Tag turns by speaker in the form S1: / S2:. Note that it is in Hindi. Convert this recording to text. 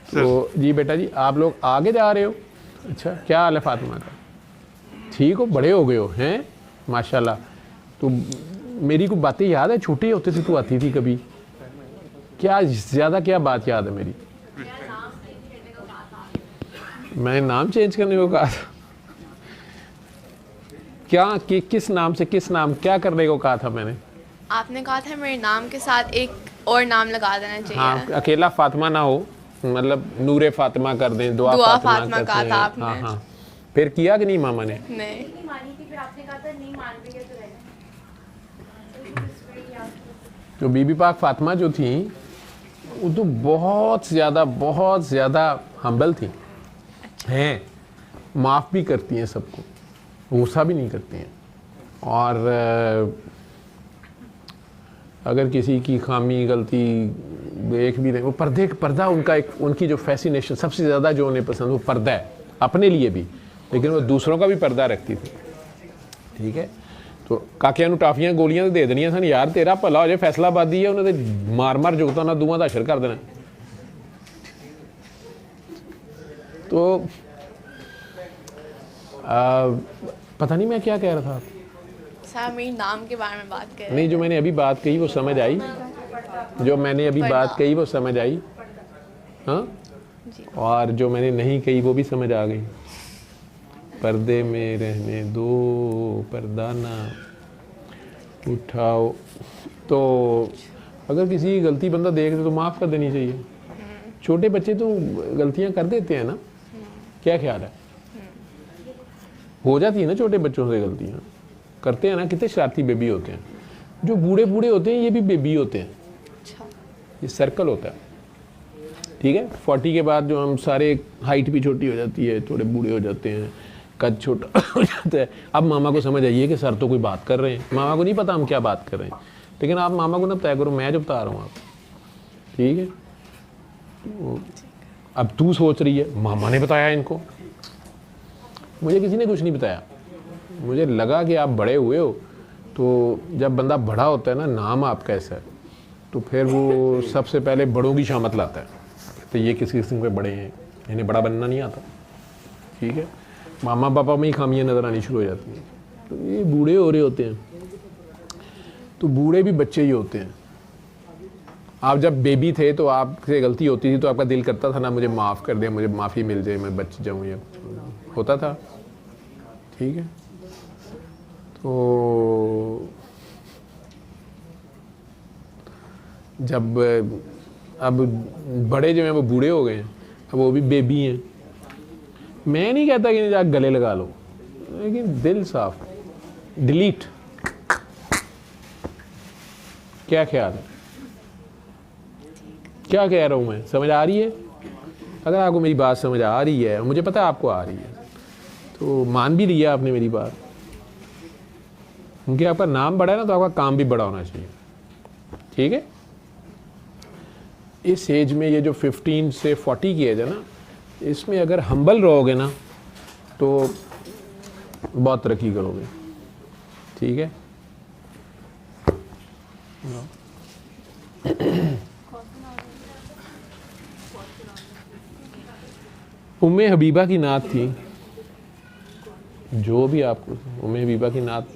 S1: तो जी बेटा जी आप लोग आगे जा रहे हो? अच्छा, क्या हाल है फातिमा का? ठीक हो, बड़े हो गए हो हैं माशाल्लाह। तो मेरी को बातें याद है, छोटे होते थे तू आती थी कभी? क्या ज़्यादा क्या बात याद है मेरी? मैं नाम चेंज करने को कहा था? क्या किस नाम से, किस नाम क्या करने को कहा था मैंने?
S2: आपने कहा था मेरे नाम के साथ एक और नाम लगा देना चाहिए।
S1: हाँ, अकेला फातिमा ना हो, मतलब नूरे फातिमा कर दें, दुआ
S2: दुआ
S1: फातिमा
S2: फातिमा
S1: करते
S2: कहा
S1: हैं।
S2: था आपने।
S1: हाँ हाँ, फिर किया कि नहीं मामा ने?
S2: नहीं।
S1: तो बीबी पाक फातिमा जो थी वो तो बहुत ज़्यादा हम्बल थी हैं, माफ़ भी करती हैं सबको, गुस्सा भी नहीं करती हैं। और अगर किसी की खामी गलती देख भी नहीं, वो पर्दा उनका एक, उनकी जो फैसिनेशन सबसे ज़्यादा जो उन्हें पसंद वो पर्दा है, अपने लिए भी, लेकिन वो दूसरों का भी पर्दा रखती थी। ठीक है, तो काकिया नूं टाफियां गोलियां दे देनियां सन, यार तेरा भला हो जाए, फैसलाबादी है, उन्हें तो मार मार जुगता ना दूआं दा अशर कर देना। तो पता नहीं मैं क्या कह रहा था।
S2: सर मेरे नाम के बारे में बात कर रहे
S1: नहीं, जो मैंने अभी बात कही वो समझ आई, जो मैंने अभी बात कही वो समझ आई। हाँ, और जो मैंने नहीं कही वो भी समझ आ गई। पर्दे में रहने दो, पर्दा ना उठाओ। तो अगर किसी की गलती बंदा देख दे तो माफ़ कर देनी चाहिए। छोटे बच्चे तो गलतियां कर देते हैं ना, क्या ख्याल है? हो जाती है ना छोटे बच्चों से गलतियां, करते हैं ना, कितने शरारती बेबी होते हैं। जो बूढ़े बूढ़े होते हैं ये भी बेबी होते हैं।
S2: अच्छा।
S1: ये सर्कल होता है। ठीक है, 40 के बाद जो हम सारे, हाइट भी छोटी हो जाती है, थोड़े बूढ़े हो जाते हैं, कद छोटा हो जाता है। अब मामा को समझ आइए कि सर तो कोई बात कर रहे हैं, मामा को नहीं पता हम क्या बात कर रहे हैं, लेकिन आप मामा को ना बताया करो, मैं जो बता रहा हूँ आप। ठीक है, तो अब तू सोच रही है मामा ने बताया इनको, मुझे किसी ने कुछ नहीं बताया। मुझे लगा कि आप बड़े हुए हो, तो जब बंदा बड़ा होता है ना, नाम आपका ऐसा है, तो फिर वो सबसे पहले बड़ों की शामत लाता है, तो ये किस किस्म के बड़े हैं, इन्हें बड़ा बनना नहीं आता। ठीक है, मामा पापा में ही खामियां नज़र आनी शुरू हो जाती हैं। तो ये बूढ़े हो रहे होते हैं, तो बूढ़े भी बच्चे ही होते हैं। आप जब बेबी थे तो आपसे गलती होती थी तो आपका दिल करता था ना, मुझे माफ़ कर दे, मुझे माफ़ी मिल जाए, मैं बच जाऊँ, या होता था। ठीक है, तो जब अब बड़े जो हैं वो बूढ़े हो गए हैं, अब वो भी बेबी हैं। मैं नहीं कहता कि जाकर गले लगा लो, लेकिन दिल साफ, डिलीट। क्या ख्याल है? क्या कह रहा हूँ मैं, समझ आ रही है? अगर आपको मेरी बात समझ आ रही है, मुझे पता है आपको आ रही है, तो मान भी लिया आपने मेरी बात, क्योंकि आपका नाम बड़ा है ना, तो आपका काम भी बड़ा होना चाहिए। ठीक है, इस एज में, ये जो 15 से 40 की एज है ना, इसमें अगर हम्बल रहोगे ना तो बहुत तरक्की करोगे। ठीक है, उम्मे हबीबा की नात थी, जो भी आपको, उम्मे हबीबा की नात